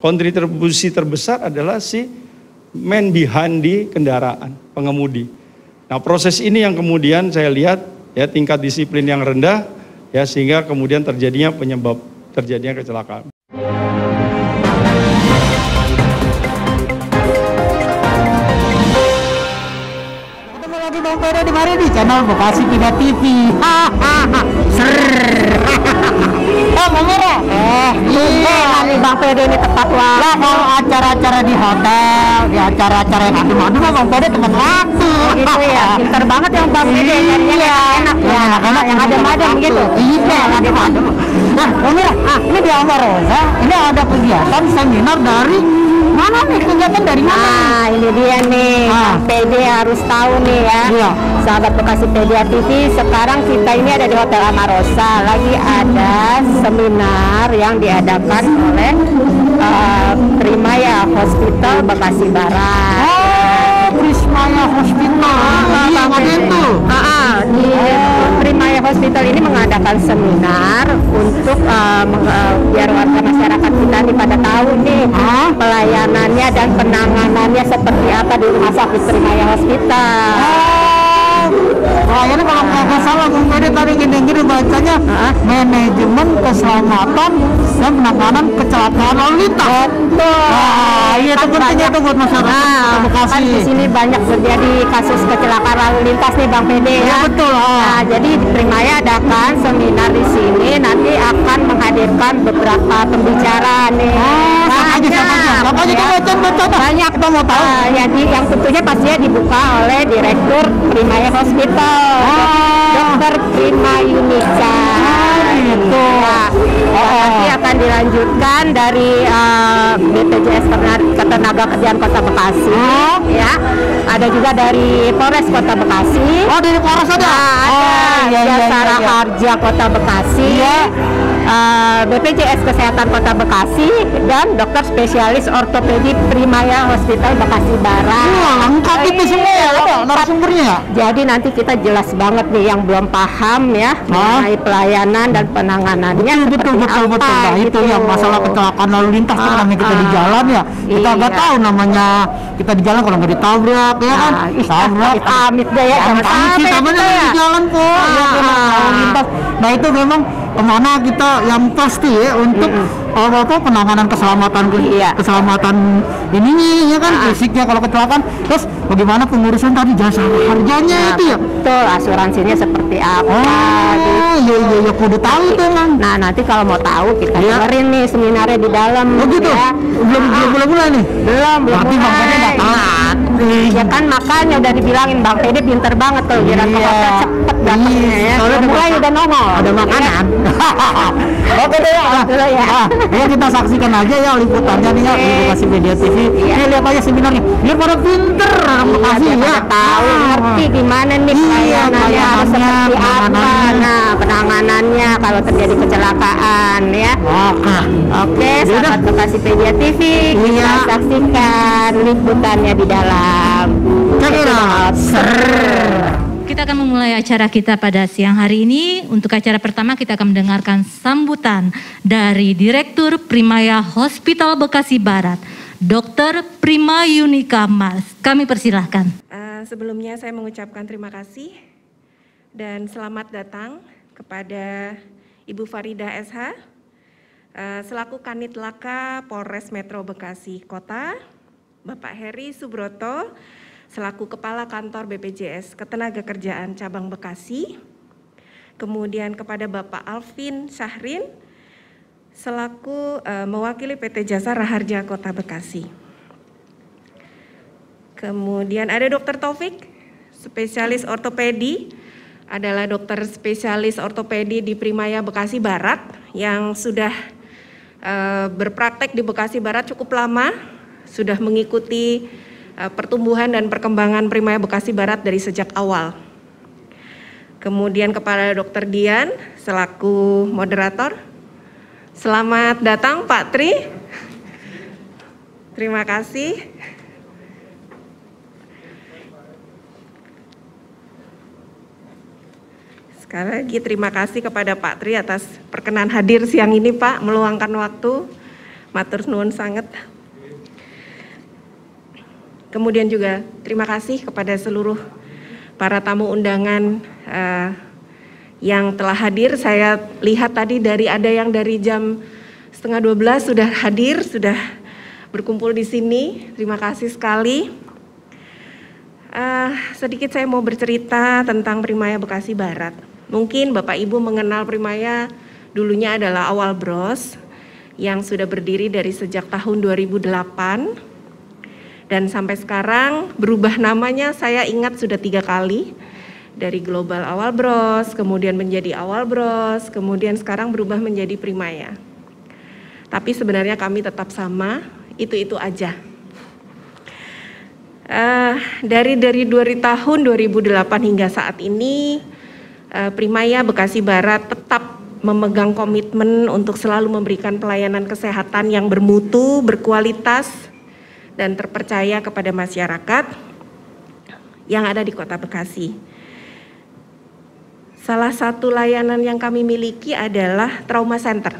kontribusi terbesar adalah si man behind di kendaraan, pengemudi. Nah, proses ini yang kemudian saya lihat ya tingkat disiplin yang rendah ya sehingga kemudian terjadinya kecelakaan. Ketemu lagi Bang Pede di mari di channel Bekasi 3 TV. Bang Merah. Nih Bang Pede ini tepat lah kalau acara-acara di hotel, di acara-acara yang madu Bang Pede teman waktu. Gitu ya, pintar banget yang Bang Pede, nyarinya enak ya, enak yang adem-adem gitu. Iya, adem-adem. Nah, Bang Merah, ini di Almarosa, ini ada kegiatan seminar dari mana nih? Kegiatan dari mana? Nah, ini dia nih, Bang Pede harus tahu nih ya. Iya. Sahabat Bekasi Pedia TV, sekarang kita ini ada di Hotel Almarosa, lagi ada seminar yang diadakan oleh Primaya Hospital Bekasi Barat. Prismaya Hospital. Iya, itu. Di Primaya Hospital ini mengadakan seminar untuk biar warga masyarakat kita nih pada tahu nih pelayanannya dan penanganannya seperti apa di Rumah Sakit Primaya Hospital. Ini kalau nggak salah Bang Pede tadi gini-gini bacanya manajemen keselamatan dan penanganan kecelakaan lalu lintas. Iya itu pentingnya itu buat masyarakat Bekasi. Kan di sini banyak terjadi kasus kecelakaan lalu lintas nih Bang Pede ya. Betul. Nah, jadi Primaya adakan seminar di sini, nanti akan menghadirkan beberapa pembicara nih. Banyak kita mau tahu. Jadi yang tentunya pastinya dibuka oleh Direktur Primaya Hospital, Dr. Prima Yunica. Gitu. Nanti akan dilanjutkan dari BPJS Ketenagakerjaan Kota Bekasi, ya. Ada juga dari Polres Kota Bekasi. Oh, dari Polres ada? Ada Jasara Harja Kota Bekasi. BPJS Kesehatan Kota Bekasi dan dokter spesialis ortopedi Primaya Hospital Bekasi Barat. Lengkap itu semua ya, narasumbernya ya? Jadi nanti kita jelas banget nih yang belum paham ya mengenai pelayanan dan penanganannya. Betul. Nah, itu gitu. yang masalah kecelakaan lalu lintas kan namanya kita di jalan ya. Kita nggak tahu namanya kita di jalan kalau nggak ditabrak ya kan? Tabrak. Amit deh ya, jangan sampai kita ya. Di jalan kok. Lalu lintas. Nah itu memang kemana kita yang pasti ya untuk penanganan keselamatan keselamatan ini ya kan fisiknya kalau kecelakaan. Terus bagaimana pengurusan tadi jasa harganya itu ya? Betul, asuransinya seperti apa? Iya, kudu tahu tuh Bang. Nah nanti kalau mau tahu kita dengerin nih seminarnya di dalam. Oh gitu? Ya. Belum mulai nih? Belum tapi Bang Pede nggak tahu. Ya kan makanya udah dibilangin Bang Pede pinter banget kalau kira ke hotel cepet datangnya ya. Soalnya mulai udah nongol. Ada makanan. Oke deh ya. Ya kita saksikan aja ya liputannya nih ya di Bekasi Media TV. Ini lihat aja seminarnya. Biar pada pinter orang Bekasi ya. Tahu ngerti gimana nih pelayanannya harus seperti apa. Nah penanganannya kalau terjadi kecelakaan ya. Oke, sahabat Bekasi Media TV kita saksikan liputannya di dalam. Kita akan memulai acara kita pada siang hari ini. Untuk acara pertama kita akan mendengarkan sambutan dari Direktur Primaya Hospital Bekasi Barat, Dr. Prima Yunica Mas. Kami persilahkan. Sebelumnya saya mengucapkan terima kasih dan selamat datang kepada Ibu Farida SH, selaku Kanit Laka Polres Metro Bekasi Kota, Bapak Heri Subroto, selaku Kepala Kantor BPJS Ketenagakerjaan Cabang Bekasi, kemudian kepada Bapak Alvin Syahrin, selaku mewakili PT Jasa Raharja Kota Bekasi. Kemudian ada Dr. Taufik, spesialis ortopedi, adalah dokter spesialis ortopedi di Primaya Bekasi Barat yang sudah berpraktek di Bekasi Barat cukup lama, sudah mengikuti pertumbuhan dan perkembangan Primaya Bekasi Barat dari sejak awal. Kemudian kepada Dr. Dian selaku moderator. Selamat datang Pak Tri. Terima kasih. Sekali lagi terima kasih kepada Pak Tri atas perkenan hadir siang ini Pak, meluangkan waktu. Matur nuwun sanget. Kemudian juga terima kasih kepada seluruh para tamu undangan yang telah hadir. Saya lihat tadi ada yang dari jam 11:30 sudah hadir, sudah berkumpul di sini. Terima kasih sekali. Sedikit saya mau bercerita tentang Primaya Bekasi Barat. Mungkin Bapak Ibu mengenal Primaya dulunya adalah Awal Bros yang sudah berdiri dari sejak tahun 2008 dan sampai sekarang berubah namanya, saya ingat sudah 3 kali, dari Global Awal Bros, kemudian menjadi Awal Bros, kemudian sekarang berubah menjadi Primaya. Tapi sebenarnya kami tetap sama, itu aja. Dari tahun 2008 hingga saat ini, Primaya Bekasi Barat tetap memegang komitmen untuk selalu memberikan pelayanan kesehatan yang bermutu, berkualitas, dan terpercaya kepada masyarakat yang ada di Kota Bekasi. Salah satu layanan yang kami miliki adalah Trauma Center.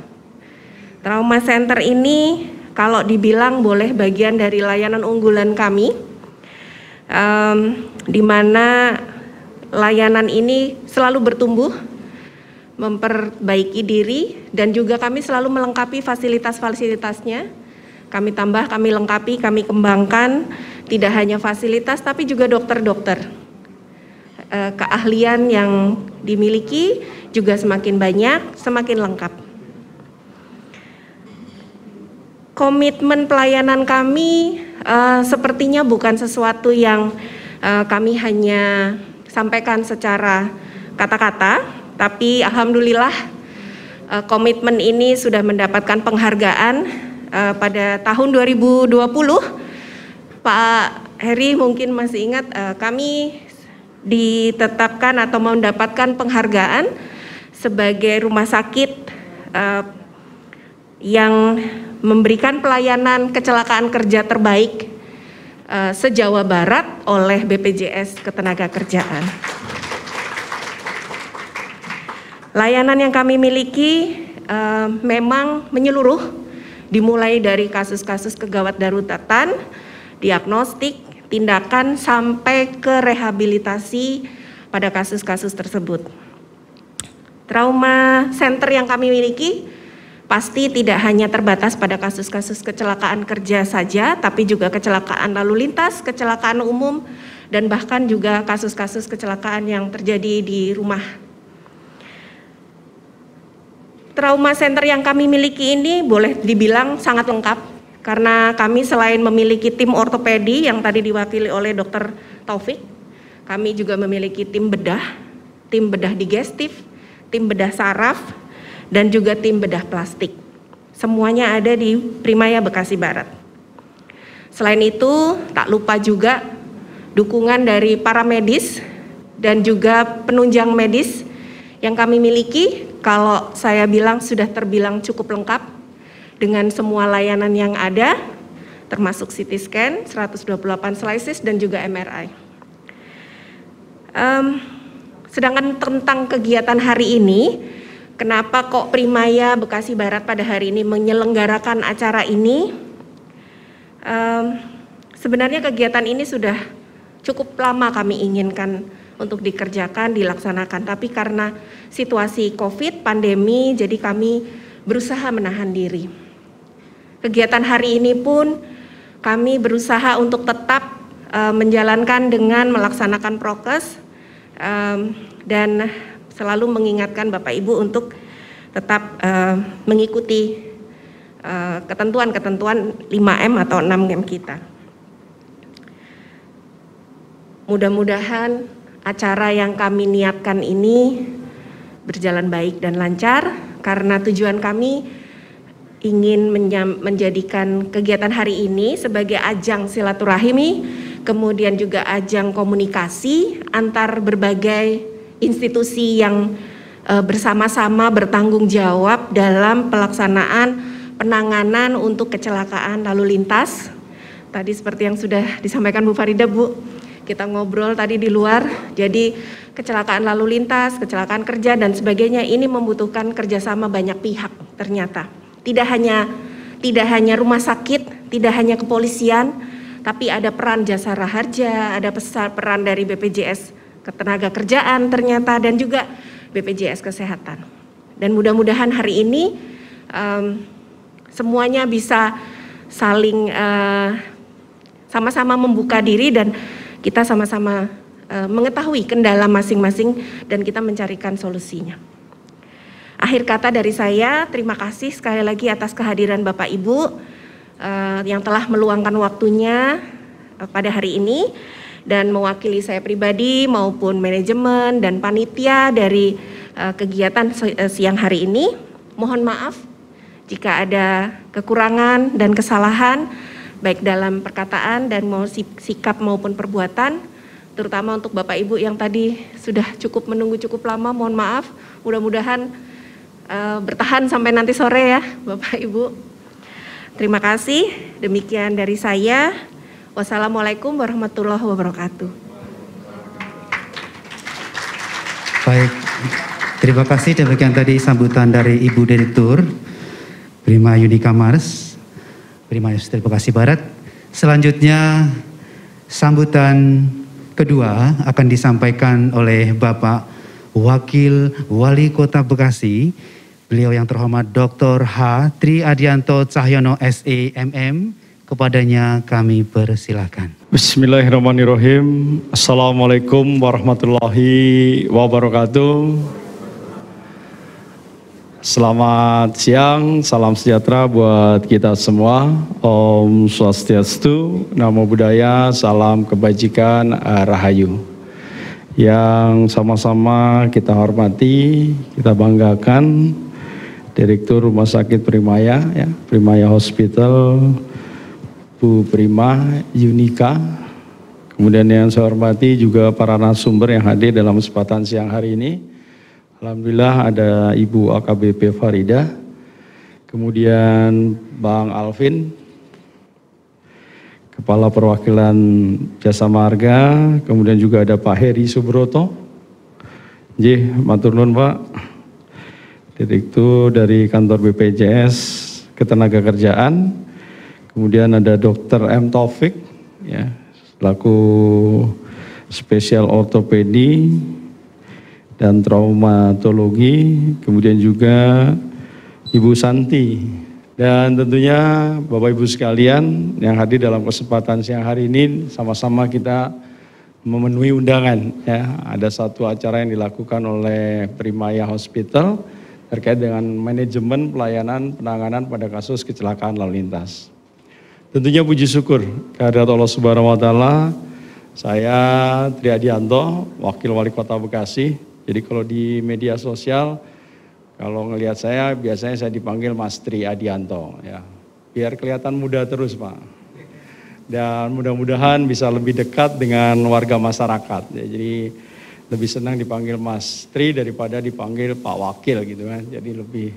Trauma Center ini kalau dibilang boleh bagian dari layanan unggulan kami, di mana layanan ini selalu bertumbuh, memperbaiki diri, dan juga kami selalu melengkapi fasilitas-fasilitasnya. Kami tambah, kami lengkapi, kami kembangkan, tidak hanya fasilitas tapi juga dokter-dokter. Keahlian yang dimiliki juga semakin banyak, semakin lengkap. Komitmen pelayanan kami sepertinya bukan sesuatu yang kami hanya sampaikan secara kata-kata, tapi alhamdulillah komitmen ini sudah mendapatkan penghargaan pada tahun 2020. Pak Heri mungkin masih ingat, kami ditetapkan atau mendapatkan penghargaan sebagai rumah sakit yang memberikan pelayanan kecelakaan kerja terbaik se-Jawa Barat oleh BPJS Ketenagakerjaan. Layanan yang kami miliki memang menyeluruh, dimulai dari kasus-kasus kegawat daruratan, diagnostik, tindakan, sampai ke rehabilitasi pada kasus-kasus tersebut. Trauma Center yang kami miliki pasti tidak hanya terbatas pada kasus-kasus kecelakaan kerja saja, tapi juga kecelakaan lalu lintas, kecelakaan umum, dan bahkan juga kasus-kasus kecelakaan yang terjadi di rumah. Trauma Center yang kami miliki ini boleh dibilang sangat lengkap, karena kami selain memiliki tim ortopedi yang tadi diwakili oleh Dr. Taufik, kami juga memiliki tim bedah digestif, tim bedah saraf, dan juga tim bedah plastik. Semuanya ada di Primaya Bekasi Barat. Selain itu, tak lupa juga dukungan dari para medis dan juga penunjang medis yang kami miliki. Kalau saya bilang sudah terbilang cukup lengkap dengan semua layanan yang ada, termasuk CT scan, 128 slices, dan juga MRI. Sedangkan tentang kegiatan hari ini, kenapa kok Primaya Bekasi Barat pada hari ini menyelenggarakan acara ini? Sebenarnya kegiatan ini sudah cukup lama kami inginkan untuk dikerjakan, dilaksanakan, tapi karena situasi COVID, pandemi, jadi kami berusaha menahan diri. Kegiatan hari ini pun kami berusaha untuk tetap menjalankan dengan melaksanakan prokes dan selalu mengingatkan Bapak Ibu untuk tetap mengikuti ketentuan-ketentuan 5M atau 6M kita. Mudah-mudahan acara yang kami niatkan ini berjalan baik dan lancar, karena tujuan kami ingin menjadikan kegiatan hari ini sebagai ajang silaturahmi, kemudian juga ajang komunikasi antar berbagai institusi yang bersama-sama bertanggung jawab dalam pelaksanaan penanganan untuk kecelakaan lalu lintas. Tadi seperti yang sudah disampaikan Bu Farida, Bu, kita ngobrol tadi di luar, jadi kecelakaan lalu lintas, kecelakaan kerja dan sebagainya ini membutuhkan kerjasama banyak pihak ternyata. Tidak hanya tidak hanya rumah sakit, tidak hanya kepolisian, tapi ada peran jasa raharja, ada peran dari BPJS Ketenagakerjaan ternyata, dan juga BPJS Kesehatan. Dan mudah-mudahan hari ini semuanya bisa saling sama-sama membuka diri dan kita sama-sama mengetahui kendala masing-masing dan kita mencarikan solusinya. Akhir kata dari saya, terima kasih sekali lagi atas kehadiran Bapak Ibu yang telah meluangkan waktunya pada hari ini, dan mewakili saya pribadi maupun manajemen dan panitia dari kegiatan siang hari ini. Mohon maaf jika ada kekurangan dan kesalahan baik dalam perkataan dan sikap maupun perbuatan, terutama untuk Bapak Ibu yang tadi sudah cukup menunggu cukup lama, mohon maaf. Mudah-mudahan bertahan sampai nanti sore ya Bapak Ibu. Terima kasih, demikian dari saya. Wassalamualaikum warahmatullahi wabarakatuh. Baik, terima kasih. Demikian tadi sambutan dari Ibu Direktur Prima Yunika Mars, Prima Hospital Bekasi Barat. Selanjutnya sambutan kedua akan disampaikan oleh Bapak Wakil Wali Kota Bekasi, beliau yang terhormat Dr. H. Tri Adianto Cahyono SE MM. Kepadanya kami persilakan. Bismillahirrahmanirrahim. Assalamualaikum warahmatullahi wabarakatuh. Selamat siang, salam sejahtera buat kita semua. Om Swastiastu, Namo Buddhaya, salam kebajikan, Rahayu. Yang sama-sama kita hormati, kita banggakan Direktur Rumah Sakit Primaya, ya, Primaya Hospital, Bu Prima Yunika. Kemudian yang saya hormati juga para narasumber yang hadir dalam kesempatan siang hari ini. Alhamdulillah ada Ibu AKBP Farida, kemudian Bang Alvin, Kepala Perwakilan Jasa Marga, kemudian juga ada Pak Heri Subroto, matur nuwun Pak, Direktur dari kantor BPJS Ketenagakerjaan, kemudian ada Dr. M. Taufik, ya, selaku spesial ortopedi dan traumatologi, kemudian juga Ibu Santi, dan tentunya Bapak Ibu sekalian yang hadir dalam kesempatan siang hari ini, sama-sama kita memenuhi undangan. Ya, ada satu acara yang dilakukan oleh Primaya Hospital terkait dengan manajemen pelayanan penanganan pada kasus kecelakaan lalu lintas. Tentunya puji syukur kehadirat Allah Subhanahu Wa Taala. Saya Tri Adianto, Wakil Wali Kota Bekasi. Jadi kalau di media sosial, kalau ngelihat saya, biasanya saya dipanggil Mas Tri Adianto, ya. Biar kelihatan muda terus, Pak. Dan mudah-mudahan bisa lebih dekat dengan warga masyarakat. Ya, jadi lebih senang dipanggil Mas Tri daripada dipanggil Pak Wakil gitu kan. Jadi lebih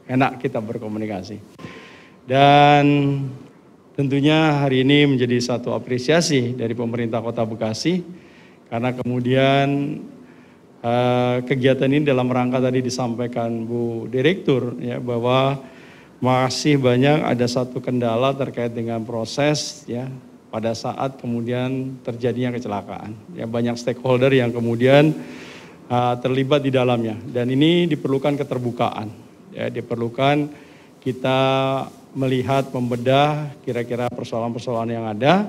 enak kita berkomunikasi. Dan tentunya hari ini menjadi satu apresiasi dari pemerintah Kota Bekasi, karena kemudian kegiatan ini dalam rangka tadi disampaikan Bu Direktur, ya, bahwa masih banyak ada satu kendala terkait dengan proses, ya, pada saat kemudian terjadinya kecelakaan. Ya, banyak stakeholder yang kemudian terlibat di dalamnya, dan ini diperlukan keterbukaan. Ya, diperlukan kita melihat, membedah kira-kira persoalan-persoalan yang ada,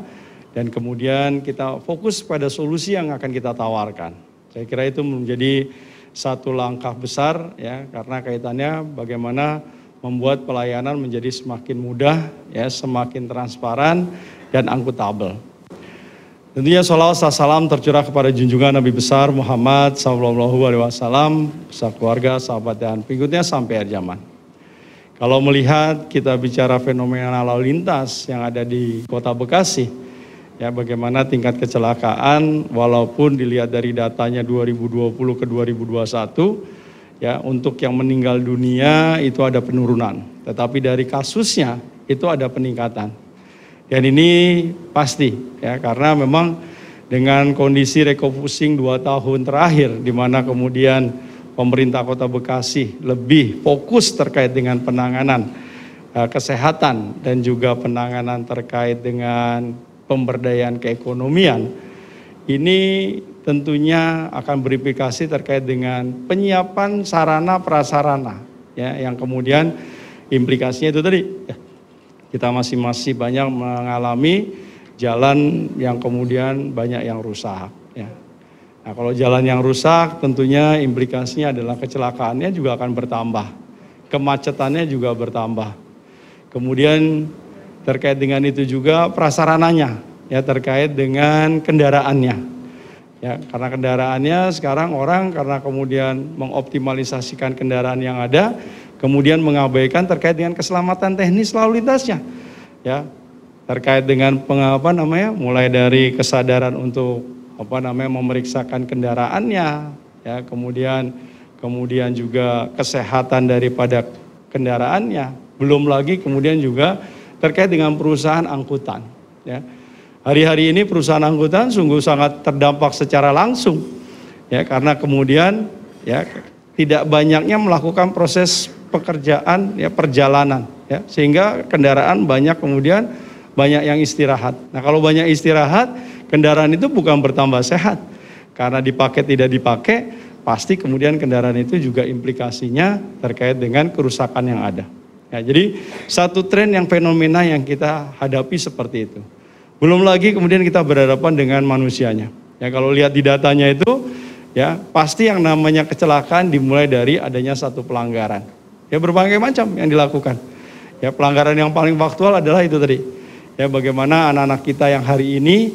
dan kemudian kita fokus pada solusi yang akan kita tawarkan. Saya kira itu menjadi satu langkah besar, ya, karena kaitannya bagaimana membuat pelayanan menjadi semakin mudah, ya, semakin transparan dan akuntabel. Tentunya sholawat salam tercurah kepada junjungan Nabi besar Muhammad SAW, beserta keluarga, sahabat dan pengikutnya sampai akhir zaman. Kalau melihat kita bicara fenomena lalu lintas yang ada di Kota Bekasi, ya, bagaimana tingkat kecelakaan walaupun dilihat dari datanya 2020 ke 2021, ya, untuk yang meninggal dunia itu ada penurunan, tetapi dari kasusnya itu ada peningkatan. Dan ini pasti, ya, karena memang dengan kondisi refocusing 2 tahun terakhir di mana kemudian pemerintah Kota Bekasi lebih fokus terkait dengan penanganan kesehatan dan juga penanganan terkait dengan pemberdayaan keekonomian, ini tentunya akan berimplikasi terkait dengan penyiapan sarana prasarana, ya, yang kemudian implikasinya itu tadi, ya, kita masih banyak mengalami jalan yang kemudian banyak yang rusak, ya. Nah, kalau jalan yang rusak tentunya implikasinya adalah kecelakaannya juga akan bertambah, kemacetannya juga bertambah. Kemudian terkait dengan itu juga prasarananya, ya, terkait dengan kendaraannya, ya, karena kendaraannya sekarang orang karena kemudian mengoptimalisasikan kendaraan yang ada, kemudian mengabaikan terkait dengan keselamatan teknis lalu lintasnya, ya, terkait dengan mulai dari kesadaran untuk memeriksakan kendaraannya, ya, kemudian juga kesehatan daripada kendaraannya, belum lagi kemudian juga terkait dengan perusahaan angkutan, ya. Hari-hari ini perusahaan angkutan sungguh sangat terdampak secara langsung, ya, karena kemudian, ya, tidak banyaknya melakukan proses pekerjaan, ya, perjalanan, ya, sehingga kendaraan banyak yang istirahat. Nah, kalau banyak istirahat, kendaraan itu bukan bertambah sehat, karena dipakai tidak dipakai, pasti kemudian kendaraan itu juga implikasinya terkait dengan kerusakan yang ada. Ya, jadi satu tren yang fenomena yang kita hadapi seperti itu. Belum lagi kemudian kita berhadapan dengan manusianya. Ya, kalau lihat di datanya itu, ya, pasti yang namanya kecelakaan dimulai dari adanya satu pelanggaran. Ya, berbagai macam yang dilakukan. Ya, pelanggaran yang paling faktual adalah itu tadi. Ya, bagaimana anak-anak kita yang hari ini,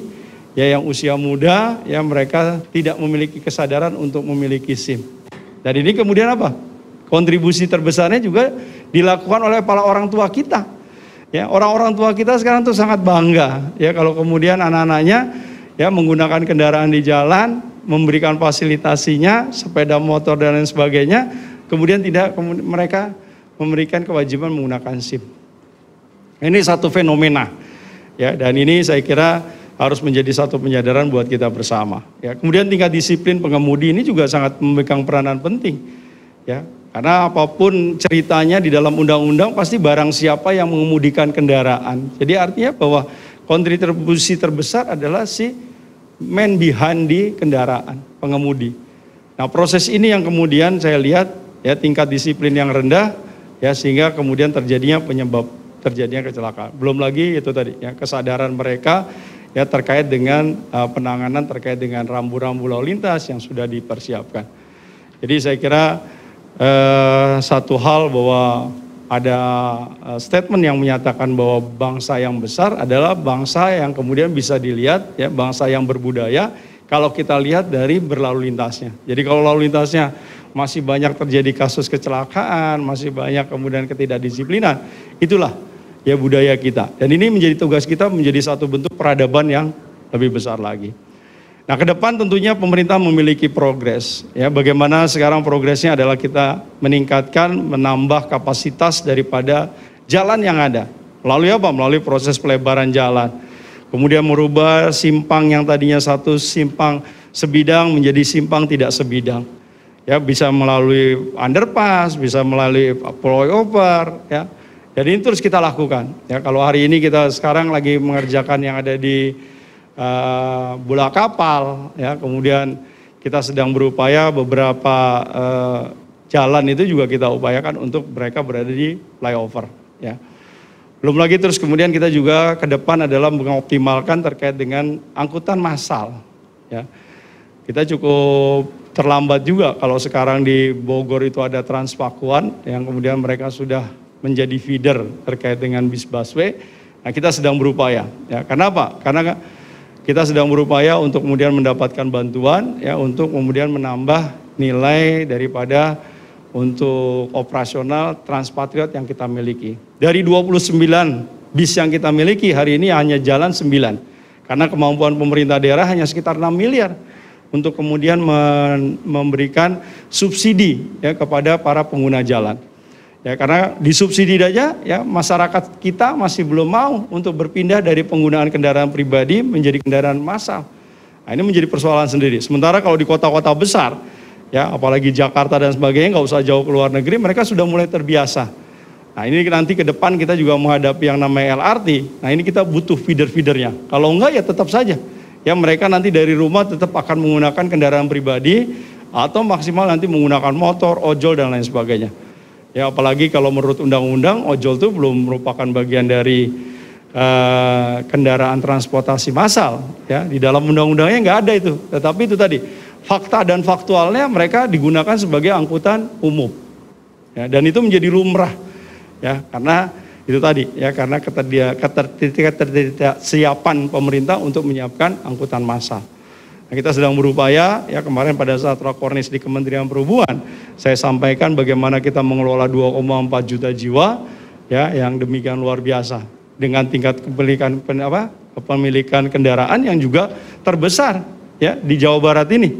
ya, yang usia muda, ya, mereka tidak memiliki kesadaran untuk memiliki SIM. Dan ini kemudian apa? Kontribusi terbesarnya juga dilakukan oleh para orang tua kita. Ya, orang-orang tua kita sekarang tuh sangat bangga, ya, kalau kemudian anak-anaknya, ya, menggunakan kendaraan di jalan, memberikan fasilitasinya, sepeda motor dan lain sebagainya, kemudian mereka memberikan kewajiban menggunakan SIM. Ini satu fenomena, ya, dan ini saya kira harus menjadi satu penyadaran buat kita bersama. Ya, kemudian tingkat disiplin pengemudi ini juga sangat memegang peranan penting, ya, karena apapun ceritanya di dalam undang-undang pasti barang siapa yang mengemudikan kendaraan. Jadi artinya bahwa kontribusi terbesar adalah si man behind di kendaraan, pengemudi. Nah, proses ini yang kemudian saya lihat, ya, tingkat disiplin yang rendah, ya, sehingga kemudian terjadinya kecelakaan. Belum lagi itu tadi, ya, kesadaran mereka, ya, terkait dengan penanganan terkait dengan rambu-rambu lalu lintas yang sudah dipersiapkan. Jadi saya kira satu hal bahwa ada statement yang menyatakan bahwa bangsa yang besar adalah bangsa yang kemudian bisa dilihat, ya, bangsa yang berbudaya kalau kita lihat dari berlalu lintasnya. Jadi kalau lalu lintasnya masih banyak terjadi kasus kecelakaan, masih banyak kemudian ketidakdisiplinan, itulah, ya, budaya kita. Dan ini menjadi tugas kita, menjadi satu bentuk peradaban yang lebih besar lagi. Nah, ke depan tentunya pemerintah memiliki progres, ya, bagaimana sekarang progresnya adalah kita meningkatkan, menambah kapasitas daripada jalan yang ada. Melalui apa? Melalui proses pelebaran jalan. Kemudian merubah simpang yang tadinya satu simpang sebidang menjadi simpang tidak sebidang. Ya, bisa melalui underpass, bisa melalui flyover, ya. Jadi ini terus kita lakukan. Ya, kalau hari ini kita sekarang lagi mengerjakan yang ada di bola kapal, ya, kemudian kita sedang berupaya beberapa jalan itu juga kita upayakan untuk mereka berada di flyover, ya. Belum lagi terus kemudian kita juga ke depan adalah mengoptimalkan terkait dengan angkutan massal, ya. Kita cukup terlambat juga kalau sekarang di Bogor itu ada Transpakuan yang kemudian mereka sudah menjadi feeder terkait dengan bis busway. Nah, kita sedang berupaya, ya. Karena apa? Karena kita sedang berupaya untuk kemudian mendapatkan bantuan, ya, untuk kemudian menambah nilai daripada untuk operasional Transpatriot yang kita miliki. Dari 29 bis yang kita miliki hari ini hanya jalan 9. Karena kemampuan pemerintah daerah hanya sekitar 6 miliar untuk kemudian memberikan subsidi, ya, kepada para pengguna jalan. Ya, karena disubsidi saja, ya, masyarakat kita masih belum mau untuk berpindah dari penggunaan kendaraan pribadi menjadi kendaraan massal. Nah, ini menjadi persoalan sendiri. Sementara kalau di kota-kota besar, ya, apalagi Jakarta dan sebagainya, nggak usah jauh ke luar negeri, mereka sudah mulai terbiasa. Nah ini nanti ke depan kita juga menghadapi yang namanya LRT. Nah ini kita butuh feeder-feedernya. Kalau enggak ya tetap saja. Ya mereka nanti dari rumah tetap akan menggunakan kendaraan pribadi atau maksimal nanti menggunakan motor, ojol dan lain sebagainya. Ya apalagi kalau menurut undang-undang ojol itu belum merupakan bagian dari kendaraan transportasi massal. Ya di dalam undang-undangnya nggak ada itu. Tetapi itu tadi fakta dan faktualnya mereka digunakan sebagai angkutan umum. Ya, dan itu menjadi lumrah. Ya, karena itu tadi ya karena ketidaksiapan pemerintah untuk menyiapkan angkutan massal. Nah, kita sedang berupaya ya kemarin pada saat rakornis di Kementerian Perhubungan saya sampaikan bagaimana kita mengelola 2,4 juta jiwa ya yang demikian luar biasa dengan tingkat kepemilikan kendaraan yang juga terbesar ya di Jawa Barat ini.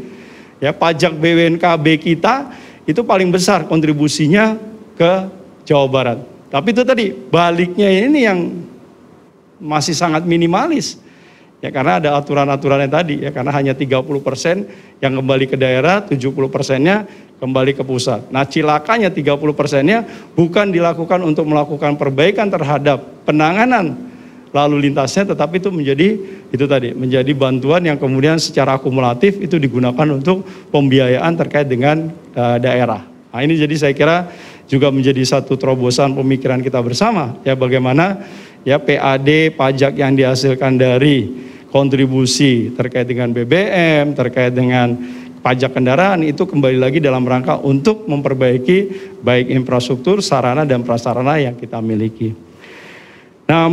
Ya pajak BWNKB kita itu paling besar kontribusinya ke Jawa Barat. Tapi itu tadi baliknya ini yang masih sangat minimalis. Ya karena ada aturan-aturannya tadi ya karena hanya 30% yang kembali ke daerah, 70%-nya kembali ke pusat. Nah, cilakanya 30%-nya bukan dilakukan untuk melakukan perbaikan terhadap penanganan lalu lintasnya, tetapi itu menjadi bantuan yang kemudian secara akumulatif itu digunakan untuk pembiayaan terkait dengan daerah. Nah, ini jadi saya kira juga menjadi satu terobosan pemikiran kita bersama ya bagaimana ya PAD pajak yang dihasilkan dari kontribusi terkait dengan BBM, terkait dengan pajak kendaraan itu kembali lagi dalam rangka untuk memperbaiki baik infrastruktur, sarana dan prasarana yang kita miliki. Nah,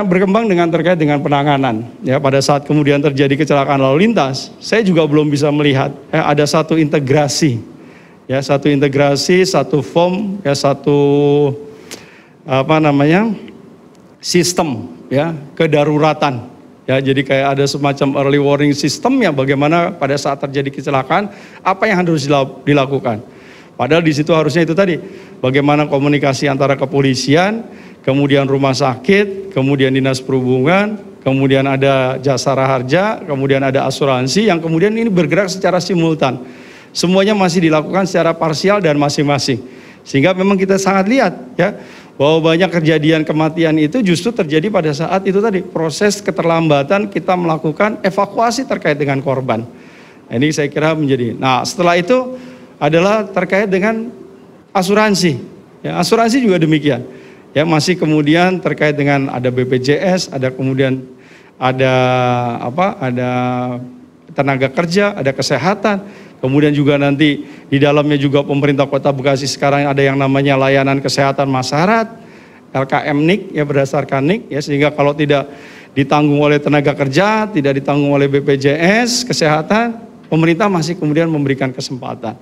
berkembang dengan terkait dengan penanganan ya pada saat kemudian terjadi kecelakaan lalu lintas, saya juga belum bisa melihat ada satu integrasi. Ya, satu integrasi, satu form, ya satu sistem ya kedaruratan. Ya, jadi kayak ada semacam early warning system ya bagaimana pada saat terjadi kecelakaan apa yang harus dilakukan. Padahal di situ harusnya itu tadi bagaimana komunikasi antara kepolisian, kemudian rumah sakit, kemudian dinas perhubungan, kemudian ada jasara harja, kemudian ada asuransi yang kemudian ini bergerak secara simultan. Semuanya masih dilakukan secara parsial dan masing-masing. Sehingga memang kita sangat lihat ya bahwa banyak kejadian kematian itu justru terjadi pada saat itu tadi proses keterlambatan kita melakukan evakuasi terkait dengan korban. Nah, ini saya kira menjadi. Nah, setelah itu adalah terkait dengan asuransi. Ya, asuransi juga demikian. Ya, masih kemudian terkait dengan ada BPJS, ada kemudian ada tenaga kerja, ada kesehatan. Kemudian juga nanti di dalamnya juga pemerintah Kota Bekasi sekarang ada yang namanya layanan kesehatan masyarakat, LKM-NIK ya berdasarkan NIK ya sehingga kalau tidak ditanggung oleh tenaga kerja, tidak ditanggung oleh BPJS kesehatan, pemerintah masih kemudian memberikan kesempatan.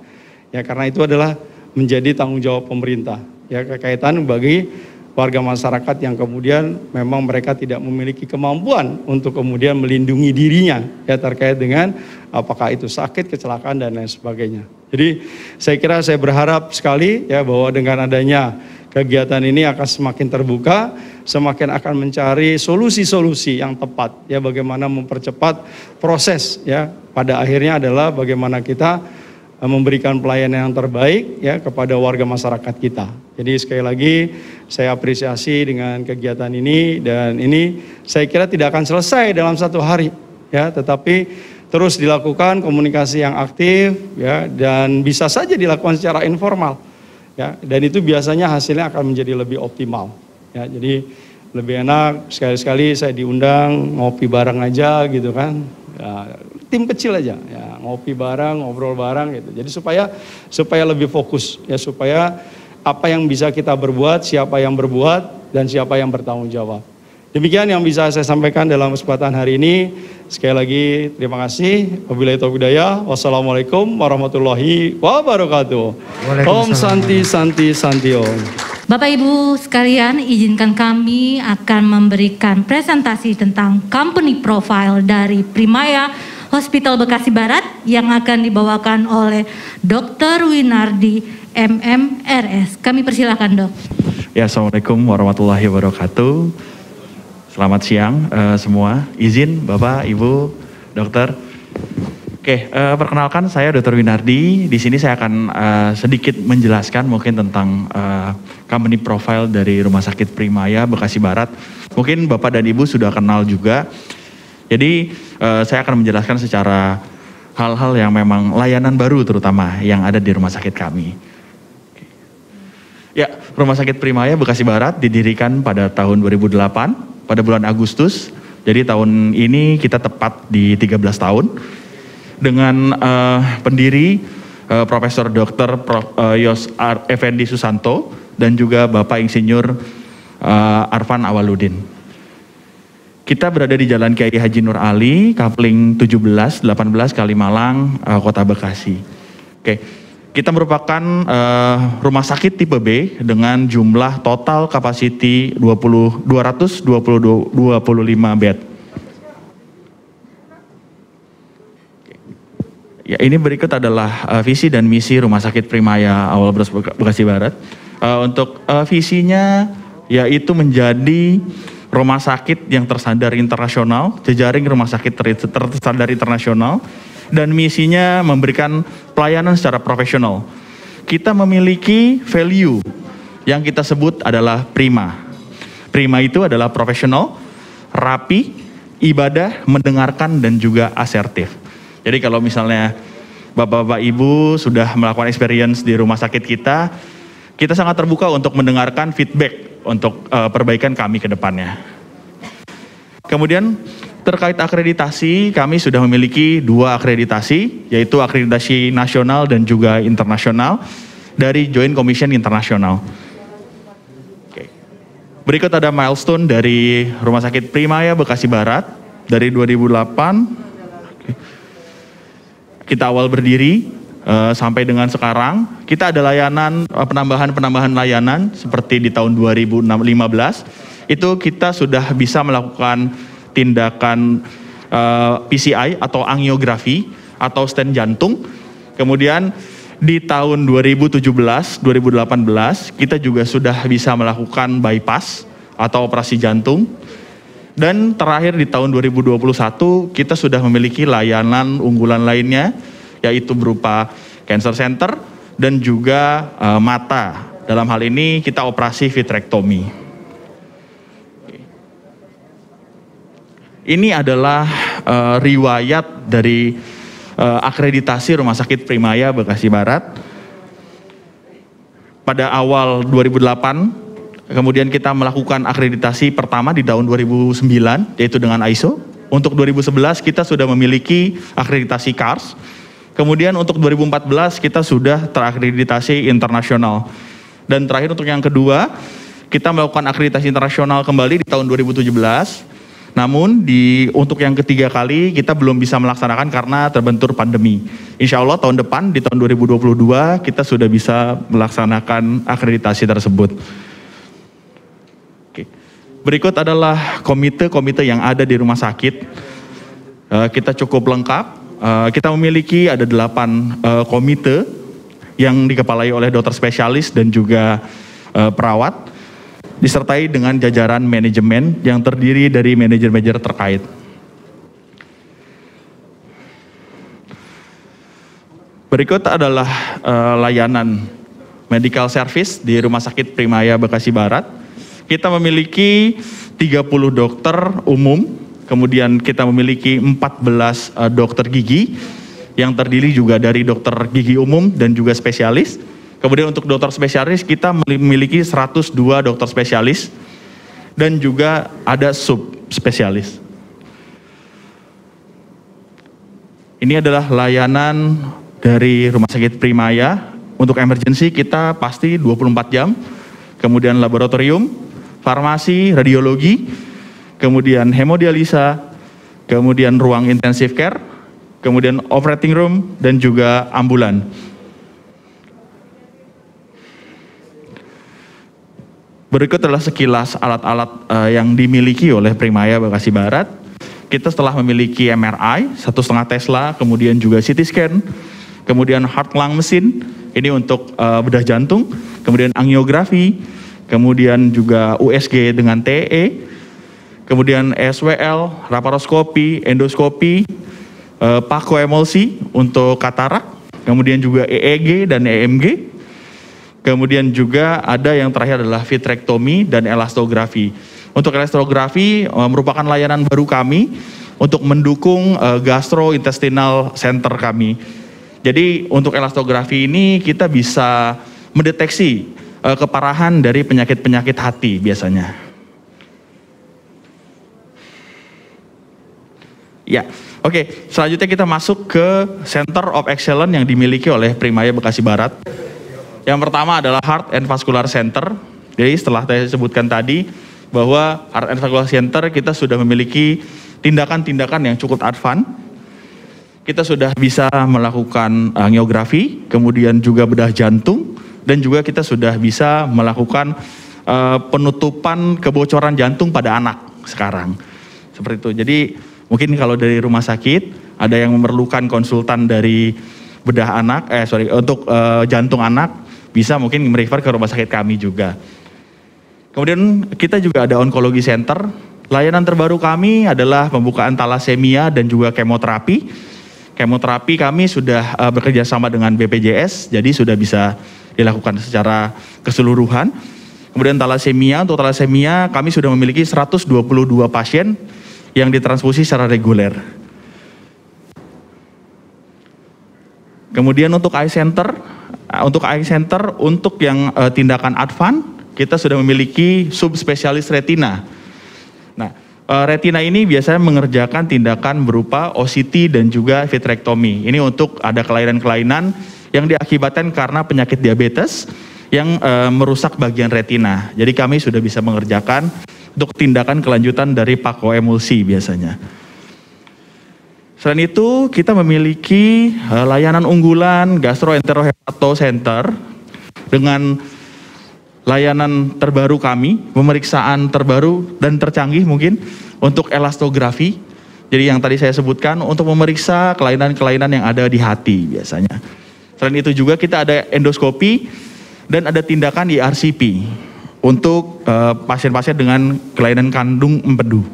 Ya karena itu adalah menjadi tanggung jawab pemerintah. Ya kaitan bagi warga masyarakat yang kemudian memang mereka tidak memiliki kemampuan untuk kemudian melindungi dirinya ya terkait dengan apakah itu sakit, kecelakaan dan lain sebagainya. Jadi saya kira saya berharap sekali ya bahwa dengan adanya kegiatan ini akan semakin terbuka, semakin akan mencari solusi-solusi yang tepat ya bagaimana mempercepat proses ya pada akhirnya adalah bagaimana kita memberikan pelayanan yang terbaik ya kepada warga masyarakat kita. Jadi sekali lagi saya apresiasi dengan kegiatan ini dan ini saya kira tidak akan selesai dalam satu hari ya, tetapi terus dilakukan komunikasi yang aktif ya dan bisa saja dilakukan secara informal ya dan itu biasanya hasilnya akan menjadi lebih optimal ya. Jadi lebih enak sekali-sekali saya diundang ngopi bareng aja gitu kan. Ya, tim kecil aja ya ngopi bareng, ngobrol bareng gitu. Jadi supaya lebih fokus ya supaya apa yang bisa kita berbuat, siapa yang berbuat dan siapa yang bertanggung jawab. Demikian yang bisa saya sampaikan dalam kesempatan hari ini. Sekali lagi terima kasih. Wabillahi taufiq hidayah. Wassalamualaikum warahmatullahi wabarakatuh. Om Santi Santi Santi Om. Bapak Ibu sekalian, izinkan kami akan memberikan presentasi tentang company profile dari Primaya Hospital Bekasi Barat yang akan dibawakan oleh Dr. Winardi MMRS. Kami persilakan, Dok. Ya, Assalamualaikum warahmatullahi wabarakatuh. Selamat siang semua. Izin Bapak, Ibu, Dokter. Perkenalkan saya Dr. Winardi. Di sini saya akan sedikit menjelaskan mungkin tentang company profile dari Rumah Sakit Primaya Bekasi Barat. Mungkin Bapak dan Ibu sudah kenal juga. Jadi saya akan menjelaskan secara hal-hal yang memang layanan baru terutama yang ada di rumah sakit kami. Ya, Rumah Sakit Primaya Bekasi Barat didirikan pada tahun 2008 pada bulan Agustus. Jadi tahun ini kita tepat di 13 tahun. Dengan pendiri Profesor Dr. Yos Effendi Susanto dan juga Bapak Insinyur Arfan Awaludin. Kita berada di Jalan Kiai Haji Nur Ali, Kapling 17, 18 Kalimalang, Kota Bekasi. Kita merupakan rumah sakit tipe B dengan jumlah total kapasiti 225 bed. Ya, ini berikut adalah visi dan misi Rumah Sakit Primaya Awal Bros Bekasi Barat. Untuk visinya yaitu menjadi rumah sakit yang terstandar internasional, jejaring rumah sakit terstandar internasional, dan misinya memberikan pelayanan secara profesional. Kita memiliki value yang kita sebut adalah prima. Prima itu adalah profesional, rapi, ibadah, mendengarkan, dan juga asertif. Jadi kalau misalnya Bapak-Bapak Ibu sudah melakukan experience di rumah sakit kita sangat terbuka untuk mendengarkan feedback untuk perbaikan kami ke depannya. Kemudian terkait akreditasi, kami sudah memiliki 2 akreditasi, yaitu akreditasi nasional dan juga internasional dari Joint Commission Internasional. Berikut ada milestone dari Rumah Sakit Primaya Bekasi Barat dari 2008. Kita awal berdiri sampai dengan sekarang, kita ada layanan penambahan layanan seperti di tahun 2015 itu kita sudah bisa melakukan tindakan PCI atau angiografi atau stent jantung. Kemudian di tahun 2017, 2018 kita juga sudah bisa melakukan bypass atau operasi jantung. Dan terakhir di tahun 2021 kita sudah memiliki layanan unggulan lainnya, yaitu berupa cancer center dan juga mata. Dalam hal ini kita operasi vitrektomi. Ini adalah riwayat dari akreditasi Rumah Sakit Primaya Bekasi Barat. Pada awal 2008, kemudian kita melakukan akreditasi pertama di tahun 2009, yaitu dengan ISO. Untuk 2011 kita sudah memiliki akreditasi CARS. Kemudian untuk 2014 kita sudah terakreditasi internasional. Dan terakhir untuk yang kedua, kita melakukan akreditasi internasional kembali di tahun 2017. Namun untuk yang ketiga kali kita belum bisa melaksanakan karena terbentur pandemi. Insya Allah tahun depan di tahun 2022 kita sudah bisa melaksanakan akreditasi tersebut. Berikut adalah komite-komite yang ada di rumah sakit. Kita cukup lengkap. Kita memiliki ada 8 komite yang dikepalai oleh dokter spesialis dan juga perawat, disertai dengan jajaran manajemen yang terdiri dari manajer-manajer terkait. Berikut adalah layanan medical service di Rumah Sakit Primaya Bekasi Barat. Kita memiliki 30 dokter umum, kemudian kita memiliki 14 dokter gigi yang terdiri juga dari dokter gigi umum dan juga spesialis. Kemudian untuk dokter spesialis kita memiliki 102 dokter spesialis dan juga ada subspesialis. Ini adalah layanan dari Rumah Sakit Primaya. Untuk emergency kita pasti 24 jam, kemudian laboratorium, farmasi, radiologi, kemudian hemodialisa, kemudian ruang intensive care, kemudian operating room, dan juga ambulan. Berikut adalah sekilas alat-alat yang dimiliki oleh Primaya Bekasi Barat. Kita setelah memiliki MRI 1,5 Tesla, kemudian juga CT scan, kemudian heart lung mesin, ini untuk bedah jantung, kemudian angiografi, kemudian juga USG dengan TE, kemudian SWL, laparoskopi, endoskopi, pakoemulsi untuk katarak, kemudian juga EEG dan EMG, kemudian juga ada yang terakhir adalah vitrektomi dan elastografi. Untuk elastografi merupakan layanan baru kami untuk mendukung gastrointestinal center kami. Jadi untuk elastografi ini kita bisa mendeteksi keparahan dari penyakit-penyakit hati biasanya. Ya, oke. Selanjutnya kita masuk ke Center of Excellence yang dimiliki oleh Primaya Bekasi Barat. Yang pertama adalah Heart and Vascular Center. Jadi setelah saya sebutkan tadi bahwa Heart and Vascular Center kita sudah memiliki tindakan-tindakan yang cukup advance. Kita sudah bisa melakukan angiografi, kemudian juga bedah jantung, dan juga kita sudah bisa melakukan penutupan kebocoran jantung pada anak sekarang. Seperti itu. Jadi mungkin kalau dari rumah sakit ada yang memerlukan konsultan dari bedah anak, untuk jantung anak, bisa mungkin merefer ke rumah sakit kami juga. Kemudian kita juga ada onkologi center. Layanan terbaru kami adalah pembukaan talasemia dan juga kemoterapi. Kemoterapi kami sudah bekerja sama dengan BPJS, jadi sudah bisa dilakukan secara keseluruhan. Kemudian talasemia, untuk talasemia kami sudah memiliki 122 pasien yang ditransfusi secara reguler. Kemudian untuk eye center, untuk yang tindakan advance, kita sudah memiliki subspesialis retina. Nah, retina ini biasanya mengerjakan tindakan berupa OCT dan juga vitrektomi. Ini untuk ada kelainan-kelainan yang diakibatkan karena penyakit diabetes yang merusak bagian retina. Jadi kami sudah bisa mengerjakan untuk tindakan kelanjutan dari pakoemulsi biasanya. Selain itu, kita memiliki layanan unggulan gastroenterohepato center dengan layanan terbaru kami, pemeriksaan terbaru dan tercanggih mungkin untuk elastografi. Jadi yang tadi saya sebutkan untuk memeriksa kelainan-kelainan yang ada di hati biasanya. Selain itu juga kita ada endoskopi dan ada tindakan IRCP untuk pasien-pasien dengan kelainan kandung empedu.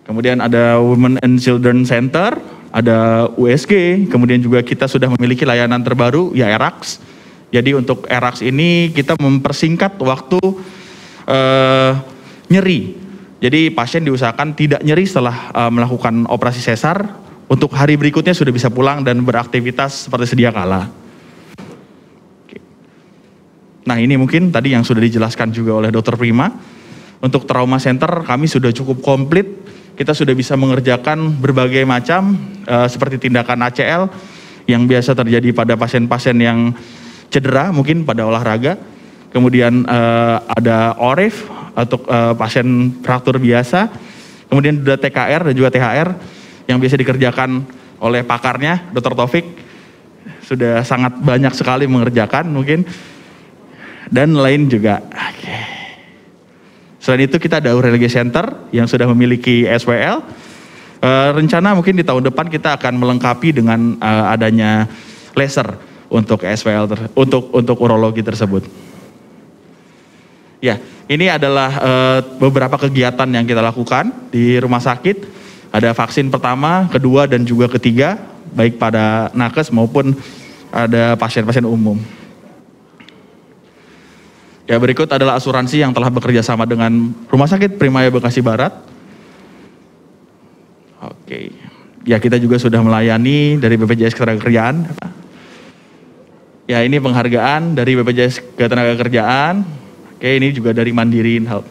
Kemudian ada Women and Children Center, ada USG, kemudian juga kita sudah memiliki layanan terbaru, ya ERAX. Jadi untuk ERAX ini kita mempersingkat waktu nyeri. Jadi pasien diusahakan tidak nyeri setelah melakukan operasi sesar, untuk hari berikutnya sudah bisa pulang dan beraktivitas seperti sedia kala. Nah ini mungkin tadi yang sudah dijelaskan juga oleh Dr. Prima. Untuk trauma center kami sudah cukup komplit. Kita sudah bisa mengerjakan berbagai macam seperti tindakan ACL yang biasa terjadi pada pasien-pasien yang cedera mungkin pada olahraga. Kemudian ada ORIF untuk pasien fraktur biasa. Kemudian ada TKR dan juga THR yang biasa dikerjakan oleh pakarnya, Dr. Taufik. Sudah sangat banyak sekali mengerjakan mungkin. Dan lain juga. Selain itu kita ada Urologi Center yang sudah memiliki SWL. Rencana mungkin di tahun depan kita akan melengkapi dengan adanya laser untuk SWL untuk urologi tersebut. Ya, ini adalah beberapa kegiatan yang kita lakukan di rumah sakit. Ada vaksin pertama, kedua dan juga ketiga, baik pada nakes maupun ada pasien-pasien umum. Ya, berikut adalah asuransi yang telah bekerja sama dengan Rumah Sakit Primaya Bekasi Barat. Oke. Ya, kita juga sudah melayani dari BPJS Ketenagakerjaan. Ya, ini penghargaan dari BPJS Ketenagakerjaan. Oke, ini juga dari Mandiri Health.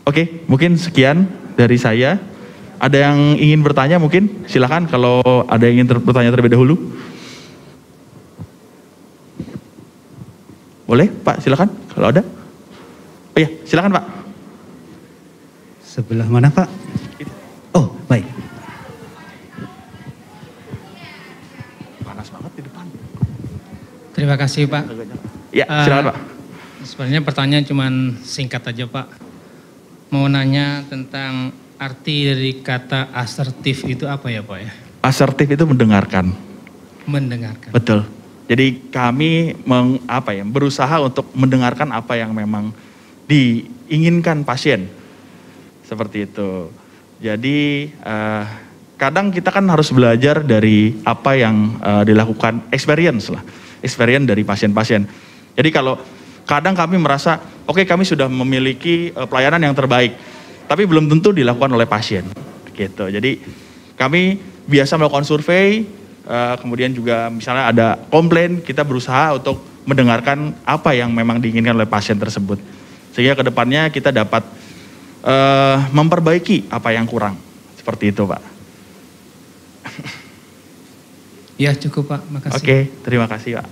Oke, mungkin sekian dari saya. Ada yang ingin bertanya mungkin? Silakan kalau ada yang ingin bertanya terlebih dahulu. Boleh Pak, silakan kalau ada. Oh iya, silakan Pak. Sebelah mana Pak? Oh, baik. Panas banget di depan. Terima kasih Pak. Ya, silakan Pak. Sebenarnya pertanyaan cuma singkat aja Pak. Mau nanya tentang arti dari kata asertif itu apa ya Pak ya? Asertif itu mendengarkan. Mendengarkan. Betul. Jadi kami berusaha untuk mendengarkan apa yang memang diinginkan pasien. Seperti itu. Jadi kadang kita kan harus belajar dari apa yang dilakukan, experience dari pasien-pasien. Jadi kalau kadang kami merasa, oke, kami sudah memiliki pelayanan yang terbaik, tapi belum tentu dilakukan oleh pasien. Gitu. Jadi kami biasa melakukan survei, kemudian juga misalnya ada komplain, kita berusaha untuk mendengarkan apa yang memang diinginkan oleh pasien tersebut. Sehingga kedepannya kita dapat memperbaiki apa yang kurang. Seperti itu, Pak. Ya, cukup, Pak. Makasih. Oke, terima kasih, Pak.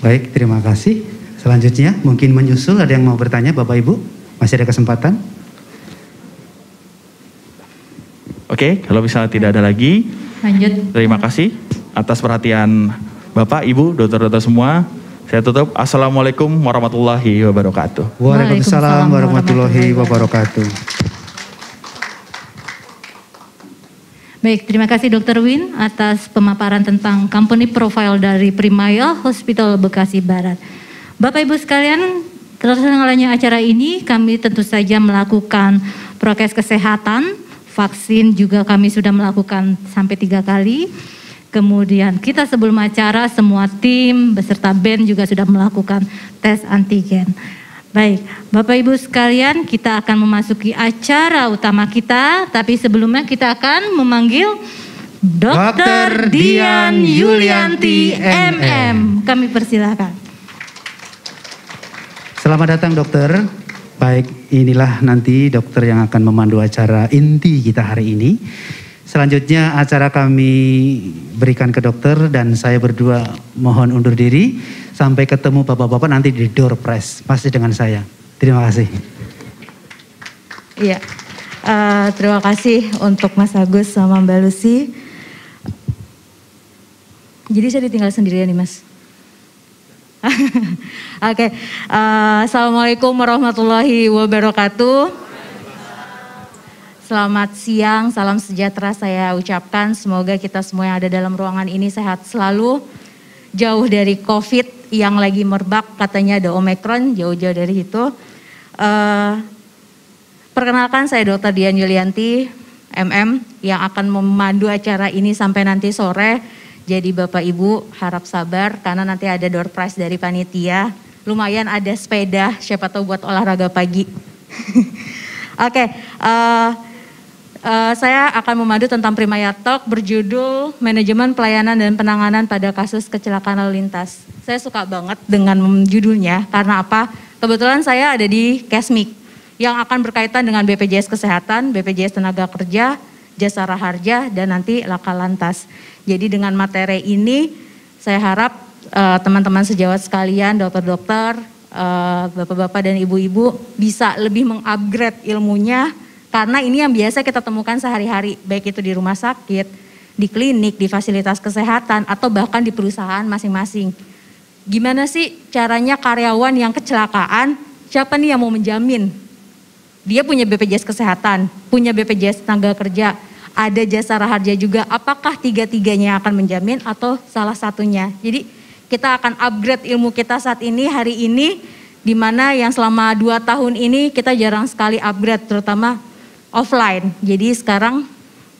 Baik, terima kasih. Selanjutnya mungkin menyusul, ada yang mau bertanya Bapak Ibu? Masih ada kesempatan? Oke, kalau misalnya tidak ada lagi, Lanjut. terima kasih atas perhatian Bapak, Ibu, dokter-dokter semua. Saya tutup. Assalamualaikum warahmatullahi wabarakatuh. Waalaikumsalam warahmatullahi wabarakatuh. Baik, terima kasih Dr. Win atas pemaparan tentang company profile dari Primaya Hospital Bekasi Barat. Bapak Ibu sekalian, terselenggaranya acara ini kami tentu saja melakukan prokes kesehatan, vaksin juga kami sudah melakukan sampai 3 kali. Kemudian kita sebelum acara semua tim beserta band juga sudah melakukan tes antigen. Baik, Bapak Ibu sekalian, kita akan memasuki acara utama kita, tapi sebelumnya kita akan memanggil Dr. Dian Yulianti MM. Kami persilakan. Selamat datang dokter. Baik, inilah nanti dokter yang akan memandu acara inti kita hari ini. Selanjutnya acara kami berikan ke dokter dan saya berdua mohon undur diri. Sampai ketemu bapak-bapak nanti di door press, pasti dengan saya. Terima kasih. Iya, terima kasih untuk Mas Agus sama Mbak Lucy. Jadi saya ditinggal sendirian nih Mas. Oke, Assalamualaikum warahmatullahi wabarakatuh. Selamat siang, salam sejahtera saya ucapkan. Semoga kita semua yang ada dalam ruangan ini sehat selalu. Jauh dari COVID yang lagi merebak, katanya ada Omicron, jauh-jauh dari itu. Perkenalkan saya Dr. Dian Yulianti, MM, yang akan memandu acara ini sampai nanti sore. Jadi Bapak Ibu harap sabar karena nanti ada door prize dari panitia. Lumayan ada sepeda, siapa tahu buat olahraga pagi. Oke, saya akan memandu tentang Primaya Talk berjudul Manajemen Pelayanan dan Penanganan pada Kasus Kecelakaan Lalu Lintas. Saya suka banget dengan judulnya karena apa? Kebetulan saya ada di Kesmik yang akan berkaitan dengan BPJS Kesehatan, BPJS Tenaga Kerja, Jasa Raharja, dan nanti Laka Lantas. Jadi dengan materi ini saya harap teman-teman sejawat sekalian, dokter-dokter, bapak-bapak dan ibu-ibu bisa lebih mengupgrade ilmunya. Karena ini yang biasa kita temukan sehari-hari, baik itu di rumah sakit, di klinik, di fasilitas kesehatan, atau bahkan di perusahaan masing-masing. Gimana sih caranya karyawan yang kecelakaan, siapa nih yang mau menjamin? Dia punya BPJS Kesehatan, punya BPJS Tenaga Kerja, ada Jasa Raharja juga, apakah tiga-tiganya akan menjamin atau salah satunya? Jadi kita akan upgrade ilmu kita saat ini, hari ini, di mana yang selama 2 tahun ini kita jarang sekali upgrade, terutama offline. Jadi sekarang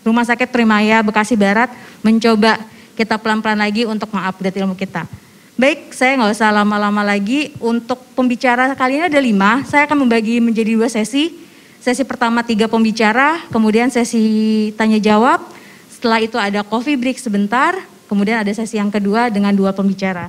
Rumah Sakit Primaya Bekasi Barat mencoba kita pelan-pelan lagi untuk mengupdate ilmu kita. Baik, saya nggak usah lama-lama lagi. Untuk pembicara kali ini ada 5. Saya akan membagi menjadi 2 sesi. Sesi pertama 3 pembicara, kemudian sesi tanya jawab. Setelah itu ada coffee break sebentar, kemudian ada sesi yang kedua dengan 2 pembicara.